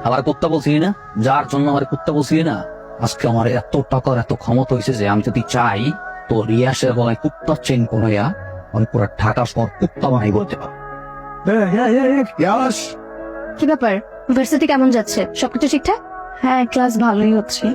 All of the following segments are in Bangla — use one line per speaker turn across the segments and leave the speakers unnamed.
আমার কুত্তা বলছিলি না, যার জন্য আমার কুত্তা বলছিলি না, আজকে আমার এত টাকার এত ক্ষমতা হয়েছে যে আমি যদি চাই তো রিয়াসের গলায় কুত্তা চেন করাইয়া আমি পুরো ঢাকা শহর কুত্তা বানাই বলতে পারবো।
কি ব্যাপার, ইউনিভার্সিটি কেমন যাচ্ছে? সবকিছু ঠিকঠাক?
হ্যাঁ, ক্লাস ভালোই হচ্ছে,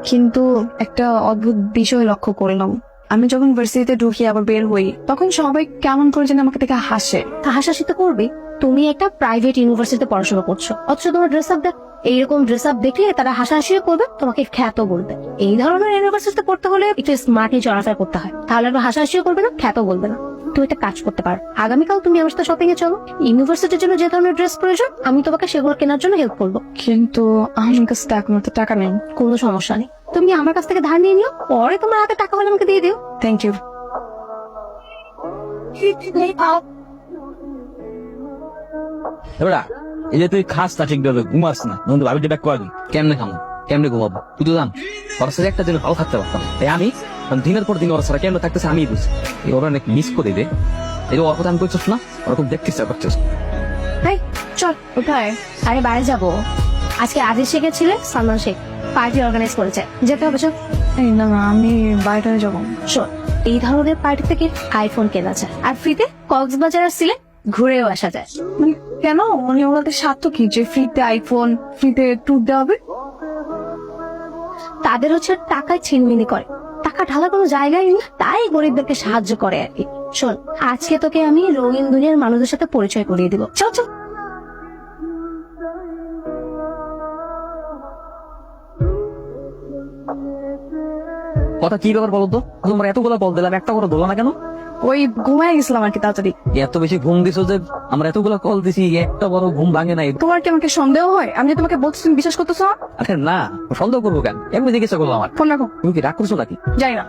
কিন্তু একটা অদ্ভুত বিষয় লক্ষ্য করলাম। আমি যখন ভার্সিটিতে ঢুকি আবার বের হই, তখন সবাই কেমন করে যেন আমাকে দেখে হাসে।
তা হাসাহাসি তো করবে। তুমি একটা প্রাইভেট ইউনিভার্সিটিতে পড়াশোনা করছো, অথচ তোমার ড্রেস আপ দেখ। এইরকম ড্রেস আপ দেখলে তারা হাসাহাসিও করবে, তোমাকে খ্যাত বলবে। এই ধরনের ইউনিভার্সিটিতে পড়তে হলে একটু স্মার্টলি চলাফেরা করতে হয়, তাহলে আর হাসাহাসিও করবে না, খ্যাত বলবে না। তুমি একটা কাজ করতে পারো, আগামীকাল তুমি আমার সাথে শপিং এ চলো। ইউনিভার্সিটির জন্য যে ধরনের ড্রেস প্রয়োজন আমি তোমাকে সেগুলো কেনার জন্য হেল্প করবো।
কিন্তু আমার কাছে তো এখন তো টাকা নেই।
কোনো সমস্যা নেই, তুমি আমার কাছ থেকে ধার নিয়ে নিও, পরে তোমার হাতে টাকা হলে আমাকে দিয়ে দিও।
Thank you.
এবার এই যে তুই খাস না ঠিক ভাবে, ঘুমাস না, বন্ধু ভাবি ব্যাক করে দিন।
কেমনে খামো, কেমনে ঘুমাবো? তুই তো জান ওর সাথে একটা দিন ভালো থাকতে পারতাম, তাই আমি দিনের পর দিন ওর সাথে কেমনে থাকতেছে আমি বুঝি। ওরা অনেক মিস করে দে, এই ওর কথা আমি করছিস না, ওরকম দেখতে ইচ্ছা করছিস।
তাই চল।
কোথায়?
আরে বাইরে যাবো, আজকে আজিজ শেখের ছেলে সালমান শেখ পার্টি অর্গানাইজ করেছে, যেতে হবে। চল।
এই না না, আমি বাইরে যাবো।
শোন, এই ধরনের পার্টি থেকে আইফোন কেনা যায়, আর ফ্রিতে কক্সবাজার আর সিলেট ঘুরেও আসা যায়।
মানে কেন? মানে ওনাদের স্বার্থ কি যে ফ্রিতে আইফোন, ফ্রিতে ট্যুর দেওয়া হবে?
তাদের হচ্ছে টাকায় ছিনমিনি করে, টাকা ঢালা কোনো জায়গায় নেই, তাই গরিবদেরকে সাহায্য করে আর কি। শোন, আজকে তোকে আমি রঙিন দুনিয়ার মানুষদের সাথে পরিচয় করিয়ে দিব। চল চল।
কথা কি ব্যাপার বলো তো? তোমার এতগুলো কল দিলাম, একটা করে বলো না কেন?
ওই ঘুমায় গেছিলাম আর কি তাড়াতাড়ি।
এত বেশি ঘুম দিছো যে আমরা এতগুলো কল দিছি, একটা বড় ঘুম ভাঙে নাই।
তোমার কি আমাকে সন্দেহ হয়? আমি যে তোমাকে বলছি তুমি বিশ্বাস করতেছো না?
আরে না, সন্দেহ করবো কেন? এমনি জিজ্ঞাসা করলো আমার।
ফোন রাখো।
তুমি কি রাগ করছো নাকি?
যাই না।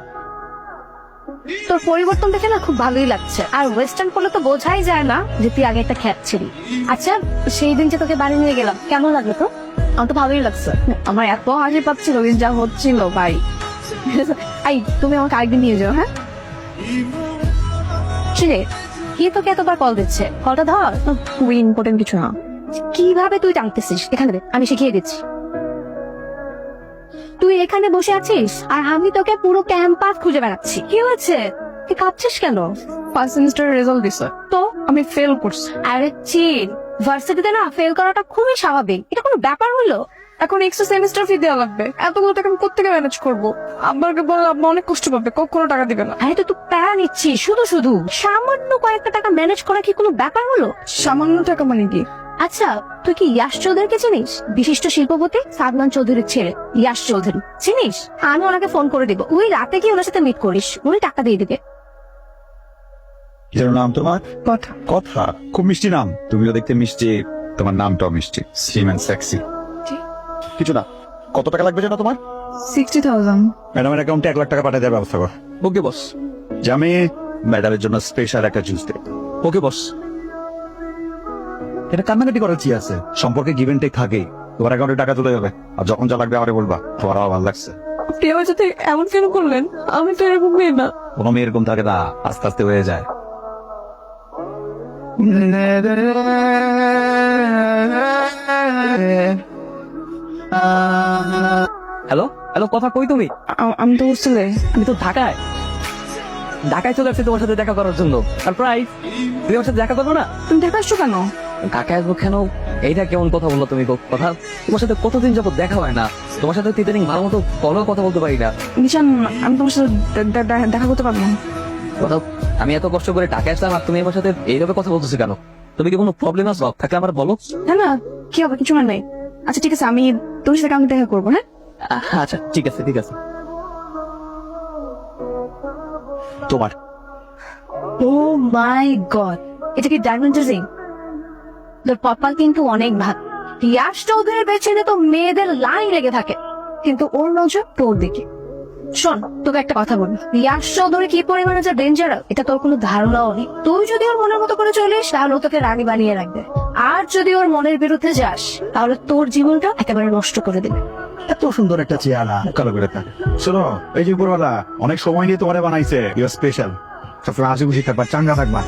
তোর পরিবর্তন দেখে না খুব ভালোই লাগছে, আর ওয়েস্টার্ন করলে তো বোঝাই যায় না যে তুই আগে একটা খ্যাত ছিলি। আচ্ছা, সেই দিন যে তোকে বাড়ি নিয়ে গেলাম, কেমন লাগলো তো?
আমার তো ভালোই লাগছে। আমার এত হাসি পাচ্ছিল যা হচ্ছিল ভাই। এই তুমি আমাকে আরেকদিন নিয়ে যাও। হ্যাঁ
রে, কি তোকে এতবার কল দিচ্ছে? কলটা ধর।
খুবই ইম্পর্টেন্ট কিছু না।
কিভাবে তুই টানতেছিস এখানে দে, আমি শিখিয়ে দিচ্ছি। তুই এখানে বসে আছিস আর আমি তোকে পুরো ক্যাম্পাস খুঁজে বেড়াচ্ছি। কি হয়েছে, তুই কাঁদছিস কেন?
ফার্স্ট সেমিস্টারের রেজাল্ট দিছে
তো
আমি ফেল করছি।
আরে চিল, ভার্সিটিতে না ফেল করাটা খুবই স্বাভাবিক, এটা কোনো ব্যাপার হলো?
এখন এক্সট্রা সেমিস্টার ফি দেওয়া লাগবে, এতগুলো টাকা আমি কোথেকে ম্যানেজ করবো? আব্বাকে বললে আব্বা অনেক কষ্ট পাবে, কখনো টাকা দিবে না।
আরে তুই প্যারা নিচ্ছিস শুধু শুধু। সামান্য কয়েকটা টাকা ম্যানেজ করা কি কোনো ব্যাপার হলো?
সামান্য টাকা মানে কি?
আচ্ছা, তুই কি ইয়াশ চৌধুরীকে চিনিস? বিশিষ্ট শিল্পপতি সাদমান চৌধুরীর ছেলে ইয়াশ চৌধুরী চিনিস? আমি ওনাকে ফোন করে দিব, তুই রাতে গিয়ে ওনার সাথে মিট করিস, উনি টাকা দিয়ে দিবে।
এর নাম তোমার?
কথা
কথা। খুব মিষ্টি নাম, তুমিও দেখতে মিষ্টি, তোমার নামটাও মিষ্টি, স্লিম এন্ড সেক্সি। কিছু না। কত টাকা লাগবে জানো তোমার?
60,000।
ম্যাডামের অ্যাকাউন্টে 1 লাখ টাকা পাঠিয়ে দেওয়ার ব্যবস্থা কর।
ওকে বস।
জামি, ম্যাডামের জন্য স্পেশাল একটা জুস দে।
ওকে বস।
এটা কান্নাকাটি করার কি আছে? সম্পর্কে গিভ এন্ড টেক থাকেই। তোমার অ্যাকাউন্টে টাকা তুলে যাবে, আর যখন যা লাগবে আমারে বলবা। তোমার আমার ভালো লাগছে।
আপনি আমার সাথে এমন কেন করলেন? আমি তো এরকম মেয়ে না।
কোনো মেয়ে এরকম থাকে না, আস্তে আস্তে হয়ে যায়।
হ্যালো হ্যালো, কথা কই তুমি?
আমি তো হোস্টেলে।
আমি তো ঢাকায়। ঢাকায় চলে আসছি তোমার সাথে দেখা করার জন্য। সারপ্রাইজ। তুমি আমার সাথে দেখা করবো না?
তুমি দেখা আসছো কেন?
ঢাকায় আসবো কেন? এইটা কেমন কথা বললো তুমি? কথা, তোমার সাথে কতদিন যাবত দেখা হয় না, তোমার সাথে ইদানিং ভালো মতো কলেও কথা বলতে পারি না।
নিশান, আমি তোমার সাথে দেখা করতে পারবো না।
কথা, আমি এত কষ্ট করে ঢাকায় আসলাম আর তুমি আমার সাথে এইভাবে কথা বলতেছো কেন? তুমি কি কোনো প্রবলেম আছে? থাকলে আমার বলো।
না না, কি হবে, কিছু না নাই। আচ্ছা ঠিক আছে, আমি তোমার সাথে কালকে দেখা করবো। হ্যাঁ
আচ্ছা ঠিক আছে ঠিক আছে।
তোমার
ও মাই গড, এটা কি ডায়মন্ড রিং? তোর কপাল কিন্তু অনেক ভাগ। ইয়াশ চৌধুরীর পেছনে তো মেয়েদের লাইন লেগে থাকে, কিন্তু ওর নজর তোর দিকে। শোন, তোকে একটা কথা বলি, ইয়াশ চৌধুরী কি পরিমাণে যে ডেঞ্জারাস এটা তোর কোনো ধারণাও নেই। তুই যদি ওর মনের মতো করে চলিস তাহলে ও তোকে রানী বানিয়ে রাখবে, আর যদি ওর মনের বিরুদ্ধে যাস তাহলে তোর জীবনটা একেবারে নষ্ট করে দেবে।
এত সুন্দর একটা চেহারা, কালো করে থাকে। শোনো, এই যে উপরওয়ালা অনেক সময় নিয়ে তোমারে বানাইছে, ইউ আর স্পেশাল। সবসময় হাসি খুশি থাকবা, চাঙ্গা থাকবা।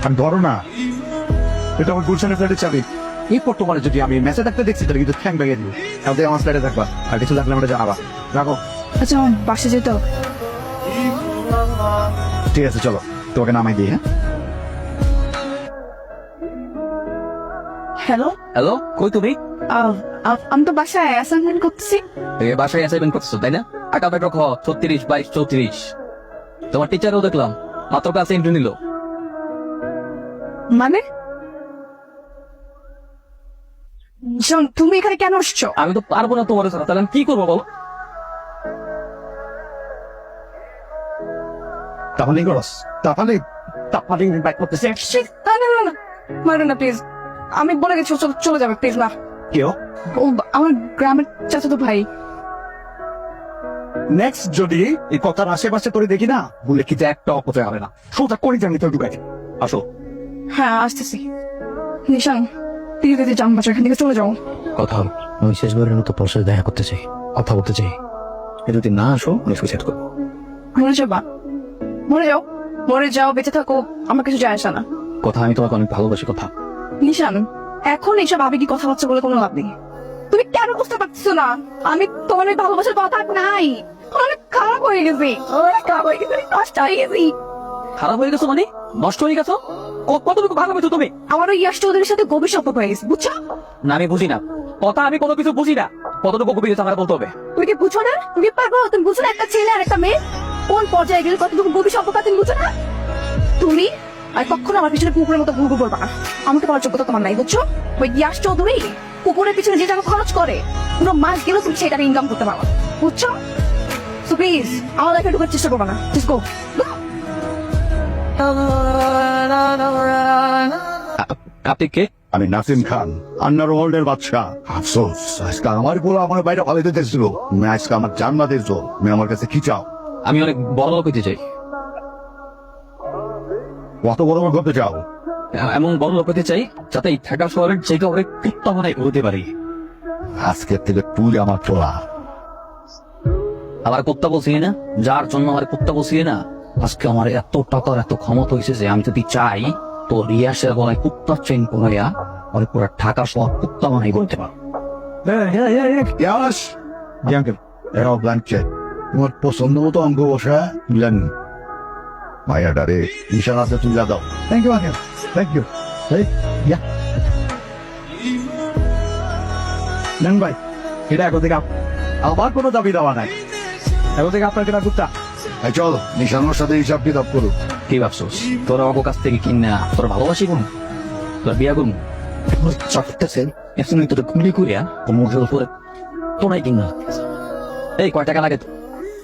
আর ধরো না, এটা আমার গুলশানের ফ্ল্যাটের চাবি। এই বর্তমানে যদি আমি মেসে থাকতে দেখছি তাহলে কিন্তু ঠ্যাং ভেঙে দিব। তাহলে আমার ফ্ল্যাটে থাকবা, আর কিছু থাকলে আমরা জানাবা। রাখো।
আচ্ছা আমার বাসে যেতে হবে।
ঠিক আছে চলো, তোমাকে নামাই দিই। হ্যাঁ
হ্যালো,
হ্যালো, কই তুমি?
আমি তো বাসায় অ্যাসাইনমেন্ট করতেছি।
বাসায় অ্যাসাইনমেন্ট করতেছো তাই না? আটা বেট রকম 36, 22, 34। তোমার টিচারও দেখলাম মাত্র ক্লাসে এন্ট্রি নিল।
মানে শোন, তুমি এখানে কেন আসছো?
আমি তো পারবো না তোমার সাথে, তাহলে আমি কি করবো বলো?
তাহলে করস, তাহলে
বাইক করতেছে।
Shit, না মারো না প্লিজ, আমি বলে গেছি ও চলে যাবে প্লিজ না।
কেউ
ও আমার গ্রামের চাচাতো ভাই।
নেক্সট যদি এই কথার আশেপাশে তোরে দেখি না, বলে কি যে একটা অপচয় হবে না, সোজা করে জানি তোর ঢুকাই। আসো।
হ্যাঁ আসতেছি। নিশান প্লিজ যদি জান বাঁচো, এখান থেকে চলে যাও।
কথা হবে, আমি শেষবারের মতো তোর সাথে দেখা করতে চাই, কথা বলতে চাই। যদি না আসো আমি সুইসাইড করবো।
মরে যাবা, মরে যাও, মরে যাও, বেঁচে থাকো, আমার কিছু যায় আসে না।
কথা, আমি তোমাকে অনেক ভালোবাসি। কথা
নিশান এখন এইসব আবেগী কথাবার্তা বলে কোনো লাভ নেই। তুমি কেন বুঝতে পারছো না আমি তোমার ওই ভালোবাসার কথা আর নাই। অনেক খারাপ হয়ে গেছি, অনেক খারাপ হয়ে গেছি, নষ্ট হয়ে গেছি।
খারাপ হয়ে গেছো মানে? নষ্ট হয়ে গেছো? কতটুকু ভালোবাসো তুমি?
আমার ওই ইয়াসটা ওদের সাথে গভীর সম্পর্ক হয়ে গেছে, বুঝছো?
না আমি বুঝি না কথা, আমি কোনো কিছু বুঝি না। কতটুকু গভীর আমার বলতে হবে।
তুমি কি বুঝো না? তুমি পারবো? তুমি বুঝো না একটা ছেলে আর একটা মেয়ে কোন পর্যায়ে গেলে কতটুকু গভীর সম্পর্ক তুমি বুঝো না? তুমি আর কখনো আমার পিছনে কুকুরের মতো ঘুরঘুর করবা না। আমাকে পাওয়ার যোগ্যতা তোমার নাই, বুঝছো? ওই ইয়াস চৌধুরী কুকুরের পিছনে যে টাকা খরচ করে পুরো মাস গেলেও তুমি সেটা ইনকাম করতে পারো, বুঝছো? সো প্লিজ আমার লাইফে ঢোকার চেষ্টা করবা না, জাস্ট গো।
আপনি কে?
আমি নাসিম খান, আন্নার ওয়ার্ল্ডের বাদশা। আফসোস আজকে আমার বলে আমার বাইরে ভালো দিতেছিল। তুমি আজকে আমার জান্নাত দিয়েছো, তুমি আমার কাছে কি চাও?
আমি অনেক বড় লোক হইতে চাই।
কত বড় বড় করতে চাও?
এমন বড় লোক হতে চাই যাতে এই ঢাকা শহরের জায়গা অনেক কুত্তা বানাই উড়তে পারি।
আজকের থেকে তুই আমার তোলা।
আমার কুত্তা বলছি না, যার জন্য আমার কুত্তা বলছি না, আজকে আমার এত টাকার এত ক্ষমতা হয়েছে যে আমি যদি চাই তো রিয়াসের গলায় কুত্তার চেন করাইয়া আমি পুরো ঢাকা শহর কুত্তা বানাই করতে পারবো।
ইয়াস জাঙ্কেল এরাও ব্ল্যাঙ্কে তোমার পছন্দ মতো অঙ্ক বসা তুলেন মায়াডারে নিশান আছে তুলে দাও। Thank you uncle, thank you. ইয়া নেন ভাই, এটা এখন থেকে আমার কোনো দাবি দেওয়া নাই, এখন থেকে আপনার কেনা কুত্তা। চল নিশানোর সাথে হিসাব কিতাব করো।
কি ভাবছোস তোরা আমার কাছ থেকে কিনা তোরা ভালোবাসি কোন তোরা বিয়া করুন চাকতেছে এখন তোর গুলি করিয়া মুখের উপরে তোরাই কিনা। এই কয় টাকা লাগে?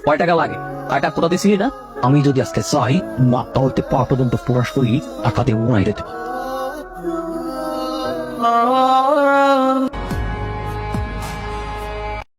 কয় টাকা লাগে? কয়টা কোথা দিছি না? আমি যদি আজকে চাই মাথা হইতে পা পর্যন্ত প্রকাশ করি টাকা দিয়ে উড়াই দিতে পারবো।